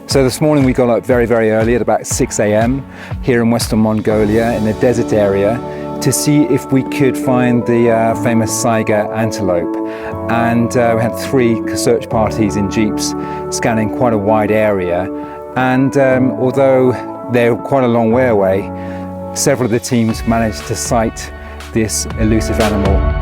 So this morning we got up very, very early at about 6 a.m. here in Western Mongolia in a desert area to see if we could find the famous Saiga antelope. And we had 3 search parties in jeeps scanning quite a wide area. And although they're quite a long way away, several of the teams managed to sight this elusive animal.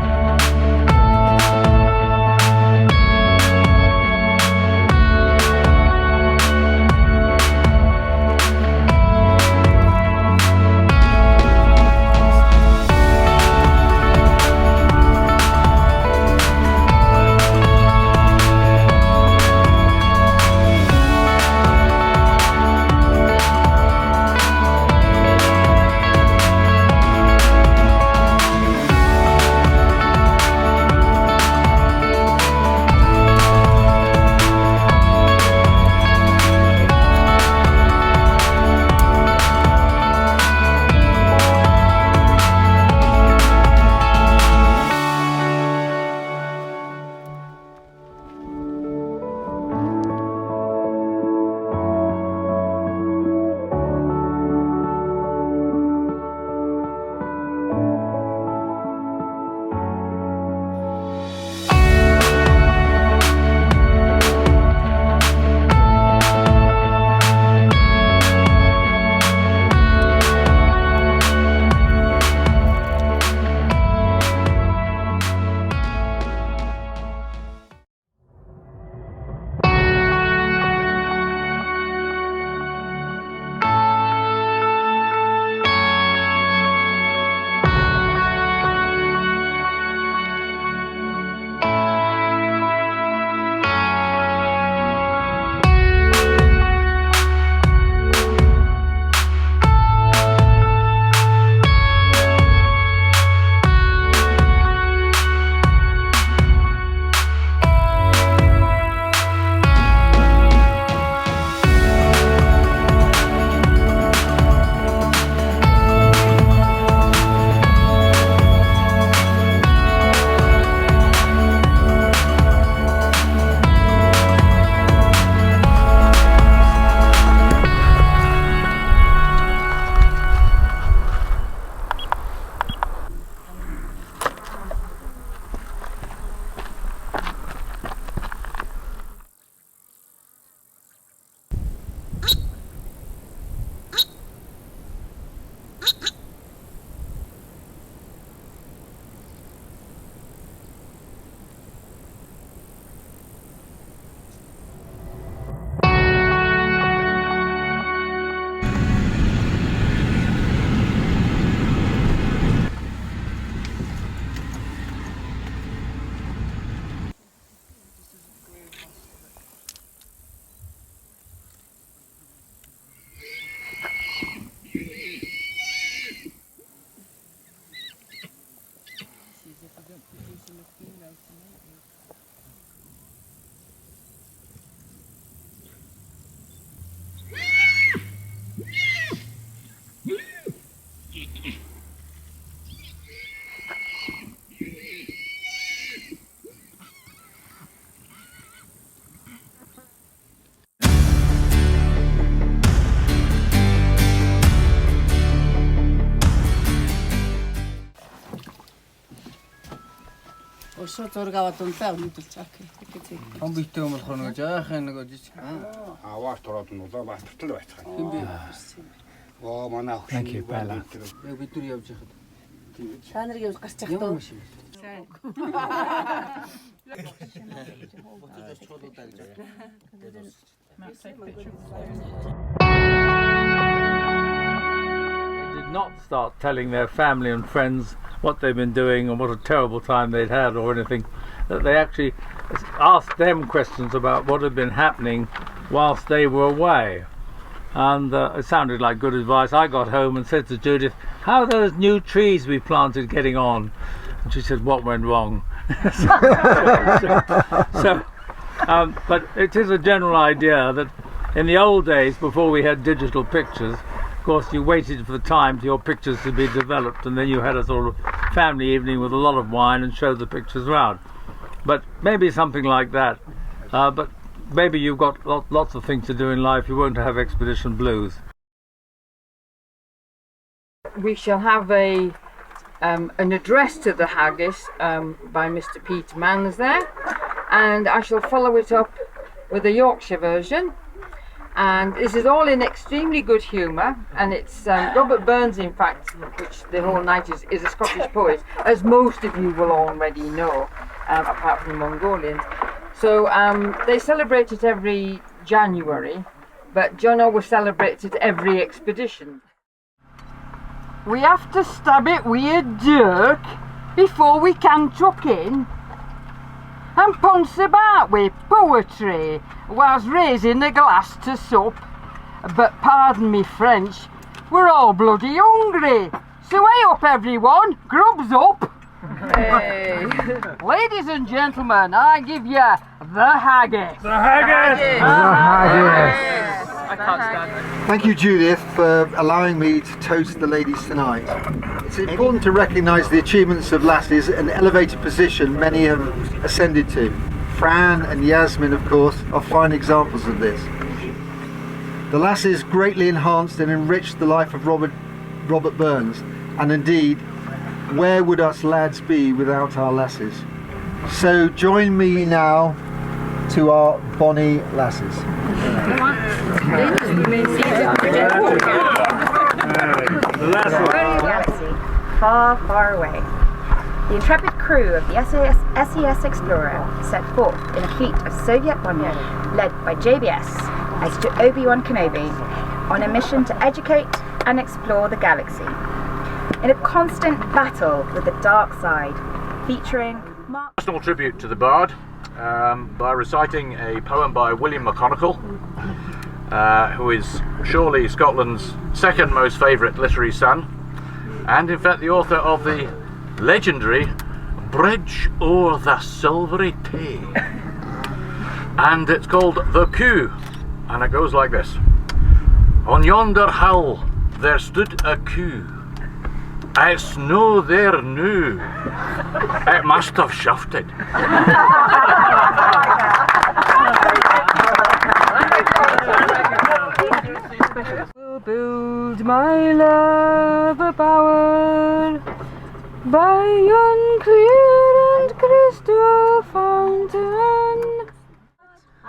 Thank you, Bella. Did not start telling their family and friends what they've been doing and what a terrible time they'd had or anything, that they actually asked them questions about what had been happening whilst they were away. And it sounded like good advice. I got home and said to Judith, how are those new trees we planted getting on? And she said, what went wrong? But it is a general idea that in the old days, before we had digital pictures, of course you waited for the time for your pictures to be developed, and then you had a sort of family evening with a lot of wine and showed the pictures around. But maybe something like that. But maybe you've got lots of things to do in life, you won't have expedition blues. We shall have an address to the haggis by Mr. Peter Manns there, and I shall follow it up with a Yorkshire version. And this is all in extremely good humour, and it's Robert Burns, in fact, which the whole night is a Scottish poet, as most of you will already know, apart from the Mongolians. So they celebrate it every January, but Jono will celebrate it every expedition. We have to stab it with a dirk before we can tuck in, and ponce about with poetry whilst raising the glass to sup. But pardon me French, we're all bloody hungry, so hey up everyone, grubs up! Hey. Ladies and gentlemen, I give you the haggis! The haggis! The haggis! I can't stand it. Thank you, Judith, for allowing me to toast the ladies tonight. It's important to recognise the achievements of lasses, an elevated position many have ascended to. Fran and Yasmin, of course, are fine examples of this. The lasses greatly enhanced and enriched the life of Robert Burns, and indeed, where would us lads be without our lasses? So join me now to our bonny lasses. Far, far away. The intrepid crew of the SES Explorer set forth in a fleet of Soviet bombers led by JBS as to Obi-Wan Kenobi on a mission to educate and explore the galaxy. In a constant battle with the dark side, featuring personal tribute to the Bard by reciting a poem by William McConaughey, who is surely Scotland's second most favourite literary son, and in fact the author of the legendary Bridge O'er the Silvery Tay. And it's called The Queue, and it goes like this. On yonder hill there stood a queue. It's no there new. It must have shifted. We'll build my love a bower by yon clear and crystal fountain. I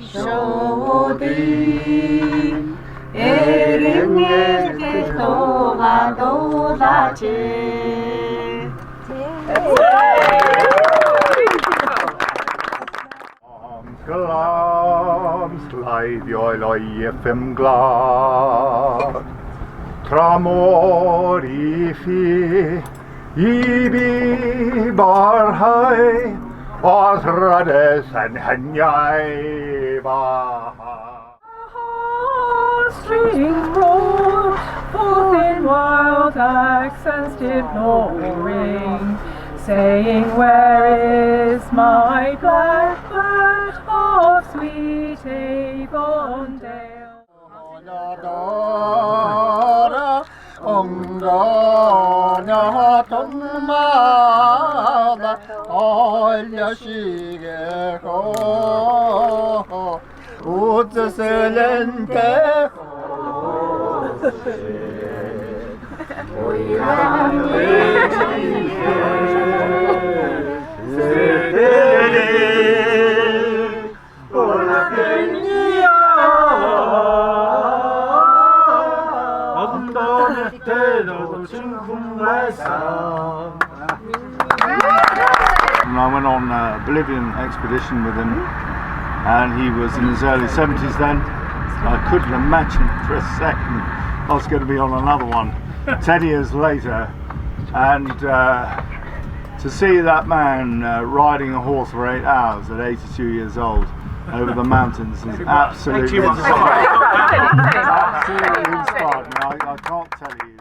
shall be Glams leidioil oiefim glad Tramor fi Ibi barhai Osrades and henyai bahai Streams roared forth in wild accents deploring, saying, where is my blackbird of sweet Avondale? I went on a Bolivian expedition with him, and he was in his early 70s then. I couldn't imagine for a second I was going to be on another one 10 years later, and to see that man riding a horse for 8 hours at 82 years old over the mountains is absolutely inspiring. Absolutely inspiring. I can't tell you.